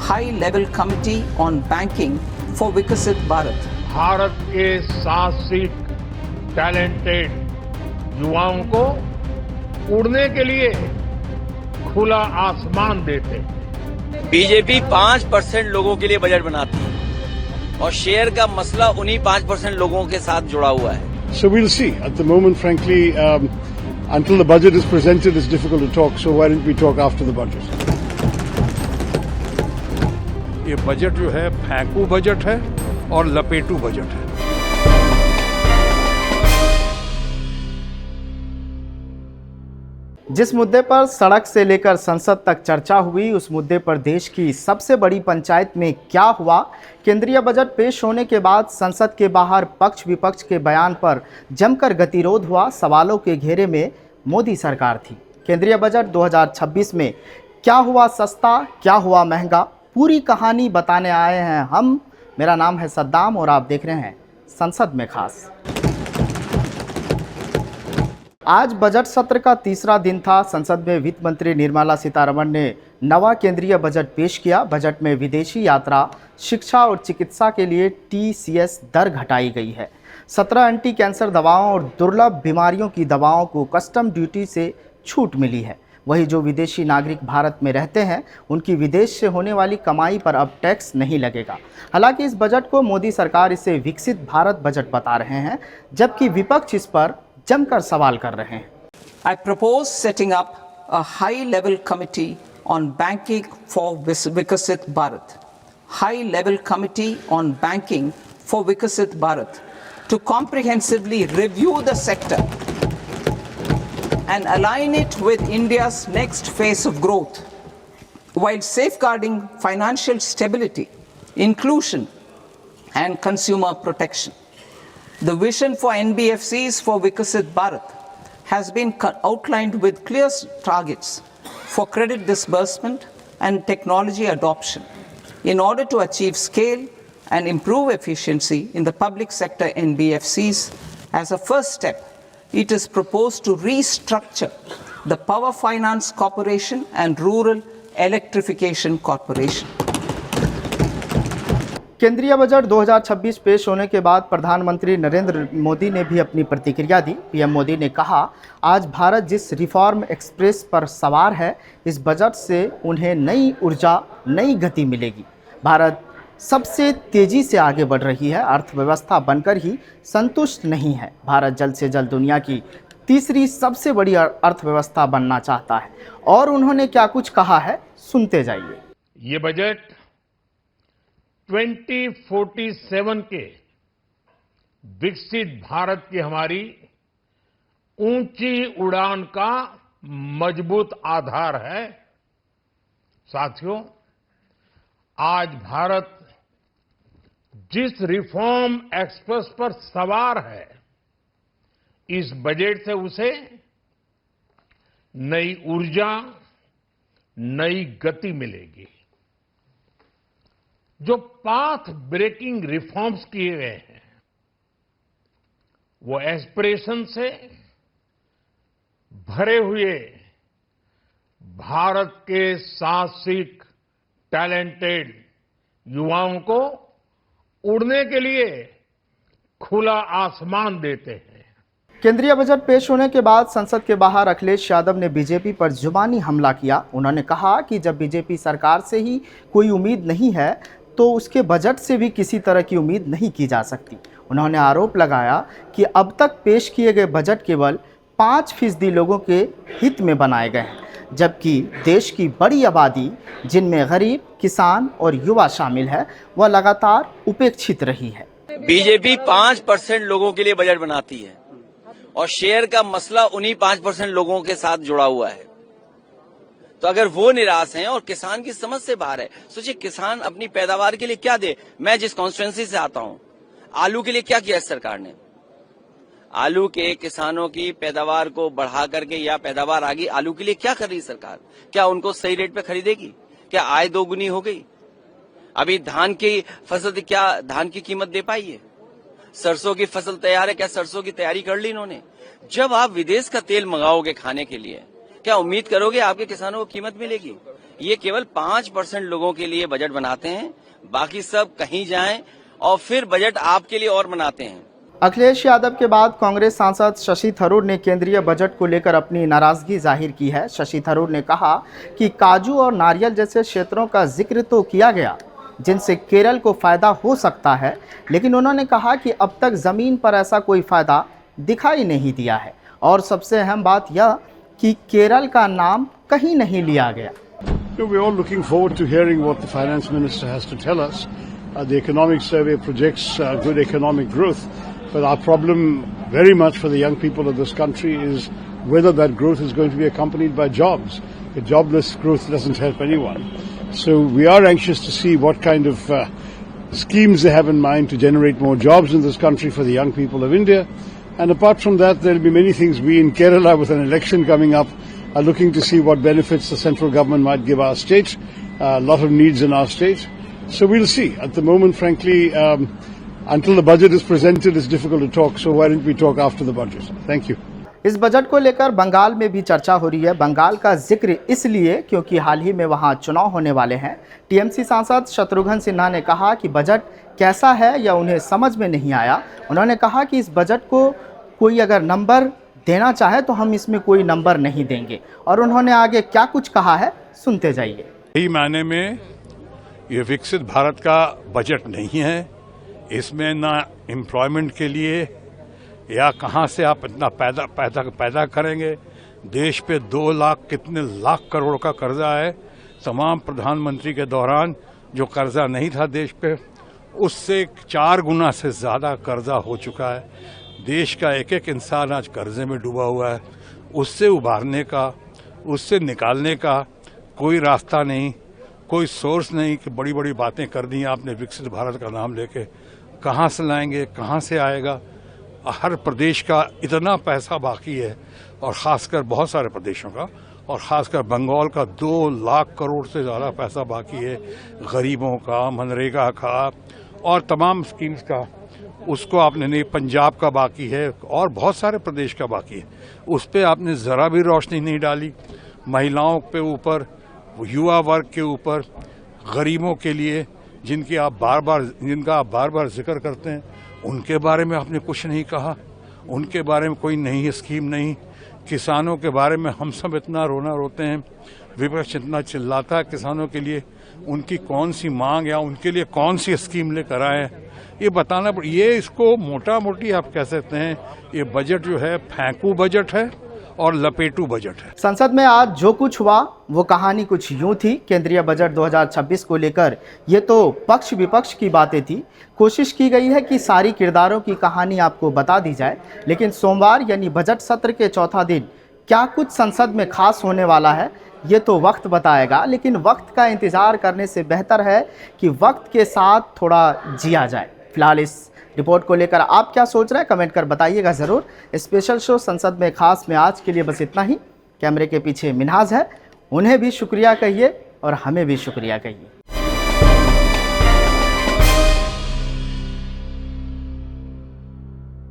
high-level committee on banking for Vikasit Bharat. Bharat के साहसिक talented युवाओं को उड़ने के लिए खुला आसमान देते हैं। बीजेपी 5% लोगों के लिए बजट बनाती है और शेयर का मसला उन्हीं 5% लोगों के साथ जुड़ा हुआ है। So we'll see. At the moment, frankly, until the budget is presented, it's difficult to talk. So why don't we talk after the budget? ये बजट जो है फेंकू बजट है और लपेटू बजट है। जिस मुद्दे पर सड़क से लेकर संसद तक चर्चा हुई, उस मुद्दे पर देश की सबसे बड़ी पंचायत में क्या हुआ? केंद्रीय बजट पेश होने के बाद संसद के बाहर पक्ष विपक्ष के बयान पर जमकर गतिरोध हुआ। सवालों के घेरे में मोदी सरकार थी। केंद्रीय बजट 2026 में क्या हुआ सस्ता, क्या हुआ महंगा, पूरी कहानी बताने आए हैं हम। मेरा नाम है सद्दाम और आप देख रहे हैं संसद में खास। आज बजट सत्र का तीसरा दिन था। संसद में वित्त मंत्री निर्मला सीतारमण ने नवा केंद्रीय बजट पेश किया। बजट में विदेशी यात्रा, शिक्षा और चिकित्सा के लिए TCS दर घटाई गई है। 17 एंटी कैंसर दवाओं और दुर्लभ बीमारियों की दवाओं को कस्टम ड्यूटी से छूट मिली है। वही जो विदेशी नागरिक भारत में रहते हैं, उनकी विदेश से होने वाली कमाई पर अब टैक्स नहीं लगेगा। हालांकि इस बजट को मोदी सरकार इसे विकसित भारत बजट बता रहे हैं, जबकि विपक्ष इस पर जमकर सवाल कर रहे हैं। I propose setting up a high-level committee on banking for Vikasit Bharat. High-level committee on banking for Vikasit Bharat to comprehensively review the sector and align it with India's next phase of growth, while safeguarding financial stability, inclusion, and consumer protection. The vision for NBFCs for Vikasit Bharat has been outlined with clear targets for credit disbursement and technology adoption in order to achieve scale and improve efficiency in the public sector NBFCs. As a first step, it is proposed to restructure the Power Finance Corporation and Rural Electrification Corporation. केंद्रीय budget 2026 पेश होने के बाद प्रधानमंत्री नरेंद्र मोदी ने भी अपनी प्रतिक्रिया दी। पीएम मोदी ने कहा, आज भारत जिस रिफॉर्म एक्सप्रेस पर सवार है, इस बजट से उन्हें नई ऊर्जा, नई गति मिलेगी। भारत सबसे तेज़ी से आगे बढ़ रही है, अर्थव्यवस्था बनकर ही संतुष्ट नहीं है। भारत जल्द से जल्द दुनिया की तीसरी सबसे बड़ी अर्थव्यवस्था बनना चाहता है। और उन्होंने क्या कुछ कहा है, सुनते जाइए। ये बजट 2047 के विकसित भारत की हमारी ऊंची उड़ान का मजबूत आधार है। साथियों, आज भारत जिस रिफॉर्म एक्सप्रेस पर सवार है, इस बजट से उसे नई ऊर्जा, नई गति मिलेगी। जो पाथ ब्रेकिंग रिफॉर्म्स किए गए हैं, वो एस्पिरेशन से भरे हुए भारत के साहसिक टैलेंटेड युवाओं को उड़ने के लिए खुला आसमान देते हैं। केंद्रीय बजट पेश होने के बाद संसद के बाहर अखिलेश यादव ने बीजेपी पर जुबानी हमला किया। उन्होंने कहा कि जब बीजेपी सरकार से ही कोई उम्मीद नहीं है, तो उसके बजट से भी किसी तरह की उम्मीद नहीं की जा सकती। उन्होंने आरोप लगाया कि अब तक पेश किए गए बजट केवल 5% लोगों के हित में बनाए गए हैं, जबकि देश की बड़ी आबादी, जिनमें गरीब, किसान और युवा शामिल है, वह लगातार उपेक्षित रही है। बीजेपी 5% लोगों के लिए बजट बनाती है और शेयर का मसला उन्हीं 5% लोगों के साथ जुड़ा हुआ है। तो अगर वो निराश हैं और किसान की समझ से बाहर है, सोचिए किसान अपनी पैदावार के लिए क्या दे। मैं जिस कॉन्स्टिट्यूएंसी से आता हूं, आलू के लिए क्या किया इस सरकार ने? आलू के किसानों की पैदावार को बढ़ा करके या पैदावार आ गई, आलू के लिए क्या कर रही सरकार? क्या उनको सही रेट पे खरीदेगी? क्या आय दोगुनी हो गई? अभी धान की फसल, क्या धान की कीमत दे पाई है? सरसों की फसल तैयार है, क्या सरसों की तैयारी कर ली इन्होंने? जब आप विदेश का तेल मंगाओगे खाने के लिए, क्या उम्मीद करोगे आपके किसानों को कीमत मिलेगी? ये केवल 5% लोगों के लिए बजट बनाते हैं, बाकी सब कहीं जाएं और फिर बजट आपके लिए और बनाते हैं। अखिलेश यादव के बाद कांग्रेस सांसद शशि थरूर ने केंद्रीय बजट को लेकर अपनी नाराजगी जाहिर की है। शशि थरूर ने कहा कि काजू और नारियल जैसे क्षेत्रों का जिक्र तो किया गया जिनसे केरल को फायदा हो सकता है, लेकिन उन्होंने कहा कि अब तक जमीन पर ऐसा कोई फायदा दिखाई नहीं दिया है और सबसे अहम बात यह कि केरल का नाम कहीं नहीं लिया गया। We're all looking forward to hearing what the finance minister has to tell us. The economic survey projects good economic growth, but our problem very much for the young people of this country is whether that growth is going to be accompanied by jobs. A jobless growth doesn't help anyone. So we are anxious to see what kind of schemes they have in mind to generate more jobs in this country for the young people of India. And apart from that, there will be many things. We in Kerala, with an election coming up, are looking to see what benefits the central government might give our state. A lot of needs in our state. So we'll see. At the moment, frankly, until the budget is presented, it's difficult to talk. So why don't we talk after the budget? Thank you. इस budget को लेकर बंगाल में भी चर्चा हो रही है। बंगाल का जिक्र इसलिए क्योंकि हाल ही में वहां चुनाव होने वाले हैं। टीएमसी सांसद शत्रुघ्न सिन्हा ने कहा कि बजट कैसा है यह उन्हें समझ में नहीं आया। उन्होंने कहा कि इस बजट को कोई अगर नंबर देना चाहे तो हम इसमें कोई नंबर नहीं देंगे। और उन्होंने आगे क्या कुछ कहा है, सुनते जाइए। सही मायने में ये विकसित भारत का बजट नहीं है। इसमें ना एम्प्लॉयमेंट के लिए या कहां से आप इतना पैदा करेंगे। देश पे 2 लाख कितने लाख करोड़ का कर्जा है। तमाम प्रधानमंत्री के दौरान जो कर्जा नहीं था देश पे, उससे 4 गुना से ज्यादा कर्जा हो चुका है। देश का एक एक इंसान आज कर्जे में डूबा हुआ है। उससे उबारने का, उससे निकालने का कोई रास्ता नहीं, कोई सोर्स नहीं कि बड़ी बड़ी बातें कर दी आपने विकसित भारत का नाम लेके। कहाँ से लाएंगे, कहाँ से आएगा। हर प्रदेश का इतना पैसा बाकी है और खासकर बहुत सारे प्रदेशों का, और खासकर बंगाल का 2 लाख करोड़ से ज़्यादा पैसा बाकी है गरीबों का, मनरेगा का और तमाम स्कीम्स का। उसको आपने नहीं, पंजाब का बाकी है और बहुत सारे प्रदेश का बाकी है। उस पर आपने ज़रा भी रोशनी नहीं डाली। महिलाओं के ऊपर, युवा वर्ग के ऊपर, गरीबों के लिए जिनका आप बार बार जिक्र करते हैं, उनके बारे में आपने कुछ नहीं कहा। उनके बारे में कोई नई स्कीम नहीं। किसानों के बारे में हम सब इतना रोना रोते हैं, विपक्ष इतना चिल्लाता है किसानों के लिए। उनकी कौन सी मांग या उनके लिए कौन सी स्कीम लेकर आए, ये बताना। ये इसको मोटा मोटी आप कह सकते हैं, ये बजट जो है फेंकू बजट है और लपेटू बजट है। संसद में आज जो कुछ हुआ वो कहानी कुछ यूं थी। केंद्रीय बजट 2026 को लेकर ये तो पक्ष विपक्ष की बातें थी। कोशिश की गई है कि सारी किरदारों की कहानी आपको बता दी जाए, लेकिन सोमवार यानी बजट सत्र के चौथा दिन क्या कुछ संसद में खास होने वाला है ये तो वक्त बताएगा। लेकिन वक्त का इंतजार करने से बेहतर है कि वक्त के साथ थोड़ा जिया जाए। फिलहाल इस रिपोर्ट को लेकर आप क्या सोच रहे हैं, कमेंट कर बताइएगा ज़रूर। स्पेशल शो संसद में खास में आज के लिए बस इतना ही। कैमरे के पीछे मिन्हाज है, उन्हें भी शुक्रिया कहिए और हमें भी शुक्रिया कहिए।